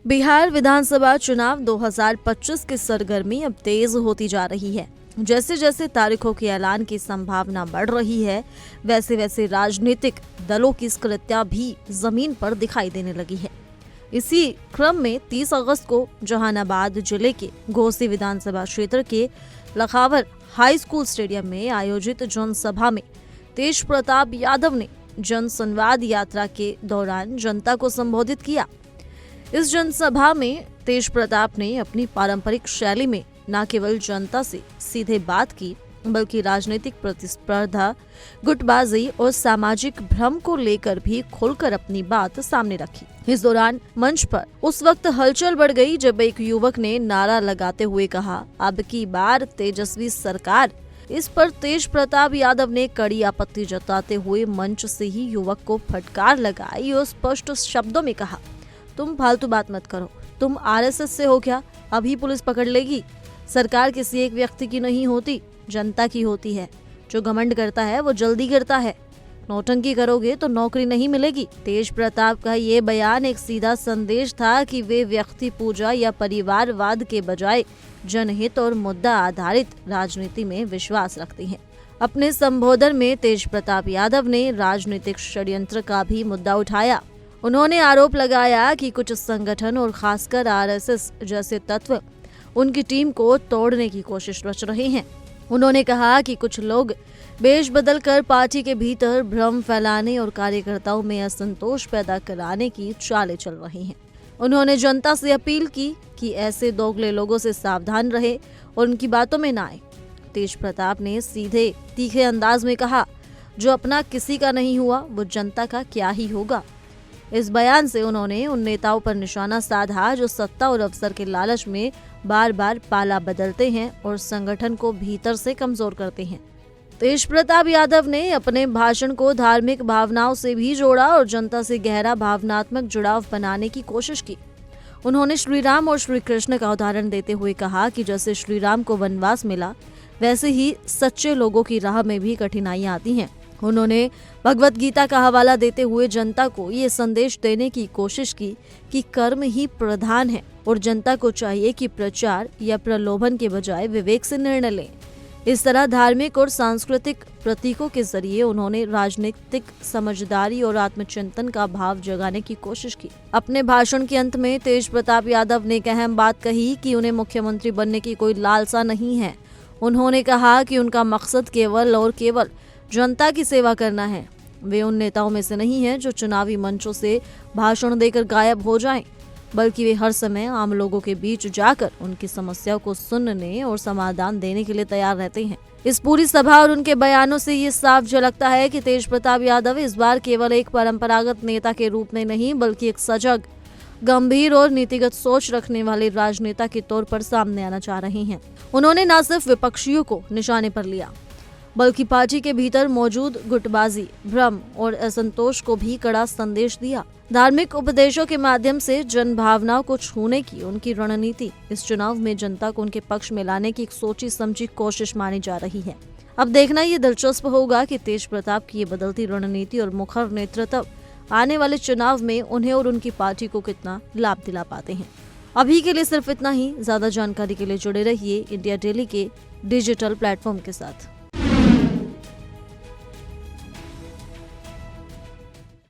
बिहार विधानसभा चुनाव 2025 की सरगर्मी अब तेज होती जा रही है। जैसे जैसे तारीखों के ऐलान की संभावना बढ़ रही है, वैसे वैसे राजनीतिक दलों की सक्रियता भी जमीन पर दिखाई देने लगी है। इसी क्रम में 30 अगस्त को जहानाबाद जिले के घोसी विधानसभा क्षेत्र के लखावर हाई स्कूल स्टेडियम में आयोजित जनसभा में तेज प्रताप यादव ने जन संवाद यात्रा के दौरान जनता को संबोधित किया। इस जनसभा में तेज प्रताप ने अपनी पारंपरिक शैली में न केवल जनता से सीधे बात की, बल्कि राजनीतिक प्रतिस्पर्धा, गुटबाजी और सामाजिक भ्रम को लेकर भी खुलकर अपनी बात सामने रखी। इस दौरान मंच पर उस वक्त हलचल बढ़ गई जब एक युवक ने नारा लगाते हुए कहा, अब की बार तेजस्वी सरकार। इस पर तेज प्रताप यादव ने कड़ी आपत्ति जताते हुए मंच से ही युवक को फटकार लगाई और स्पष्ट शब्दों में कहा, तुम फालतू बात मत करो, तुम आरएसएस से हो क्या? अभी पुलिस पकड़ लेगी। सरकार किसी एक व्यक्ति की नहीं होती, जनता की होती है। जो घमंड करता है वो जल्दी करता है। नौटंकी करोगे तो नौकरी नहीं मिलेगी। तेज प्रताप का ये बयान एक सीधा संदेश था कि वे व्यक्ति पूजा या परिवारवाद के बजाय जनहित और मुद्दा आधारित राजनीति में विश्वास रखती हैं। अपने संबोधन में तेज प्रताप यादव ने राजनीतिक षड्यंत्र का भी मुद्दा उठाया। उन्होंने आरोप लगाया कि कुछ संगठन और खासकर आरएसएस जैसे तत्व उनकी टीम को तोड़ने की कोशिश रच रहे हैं। उन्होंने कहा कि कुछ लोग बेश बदल कर पार्टी के भीतर भ्रम फैलाने और कार्यकर्ताओं में असंतोष पैदा कराने की चालें चल रही हैं। उन्होंने जनता से अपील की कि ऐसे दोगले लोगों से सावधान रहे और उनकी बातों में ना आए। तेज प्रताप ने सीधे तीखे अंदाज में कहा, जो अपना किसी का नहीं हुआ वो जनता का क्या ही होगा। इस बयान से उन्होंने उन नेताओं पर निशाना साधा जो सत्ता और अवसर के लालच में बार बार पाला बदलते हैं और संगठन को भीतर से कमजोर करते हैं। तेज प्रताप यादव ने अपने भाषण को धार्मिक भावनाओं से भी जोड़ा और जनता से गहरा भावनात्मक जुड़ाव बनाने की कोशिश की। उन्होंने श्री राम और श्री कृष्ण का उदाहरण देते हुए कहा कि जैसे श्री राम को वनवास मिला, वैसे ही सच्चे लोगों की राह में भी कठिनाइयां आती हैं। उन्होंने भगवत गीता का हवाला देते हुए जनता को ये संदेश देने की कोशिश की कि कर्म ही प्रधान है और जनता को चाहिए कि प्रचार या प्रलोभन के बजाय विवेक से निर्णय लें। इस तरह धार्मिक और सांस्कृतिक प्रतीकों के जरिए उन्होंने राजनीतिक समझदारी और आत्मचिंतन का भाव जगाने की कोशिश की। अपने भाषण के अंत में तेज प्रताप यादव ने एक अहम बात कही कि उन्हें मुख्यमंत्री बनने की कोई लालसा नहीं है। उन्होंने कहा कि उनका मकसद केवल और केवल जनता की सेवा करना है। वे उन नेताओं में से नहीं हैं जो चुनावी मंचों से भाषण देकर गायब हो जाएं, बल्कि वे हर समय आम लोगों के बीच जाकर उनकी समस्याओं को सुनने और समाधान देने के लिए तैयार रहते हैं। इस पूरी सभा और उनके बयानों से ये साफ झलकता है कि तेज प्रताप यादव इस बार केवल एक परंपरागत नेता के रूप में नहीं, बल्कि एक सजग, गंभीर और नीतिगत सोच रखने वाले राजनेता के तौर पर सामने आना चाह रहे हैं। उन्होंने न सिर्फ विपक्षियों को निशाने पर लिया, बल्कि पार्टी के भीतर मौजूद गुटबाजी, भ्रम और असंतोष को भी कड़ा संदेश दिया। धार्मिक उपदेशों के माध्यम से जन भावनाओं को छूने की उनकी रणनीति इस चुनाव में जनता को उनके पक्ष में लाने की एक सोची समझी कोशिश मानी जा रही है। अब देखना ये दिलचस्प होगा कि तेज प्रताप की ये बदलती रणनीति और मुखर नेतृत्व आने वाले चुनाव में उन्हें और उनकी पार्टी को कितना लाभ दिला पाते हैं। अभी के लिए सिर्फ इतना ही। ज्यादा जानकारी के लिए जुड़े रहिए इंडिया डेली के डिजिटल प्लेटफॉर्म के साथ।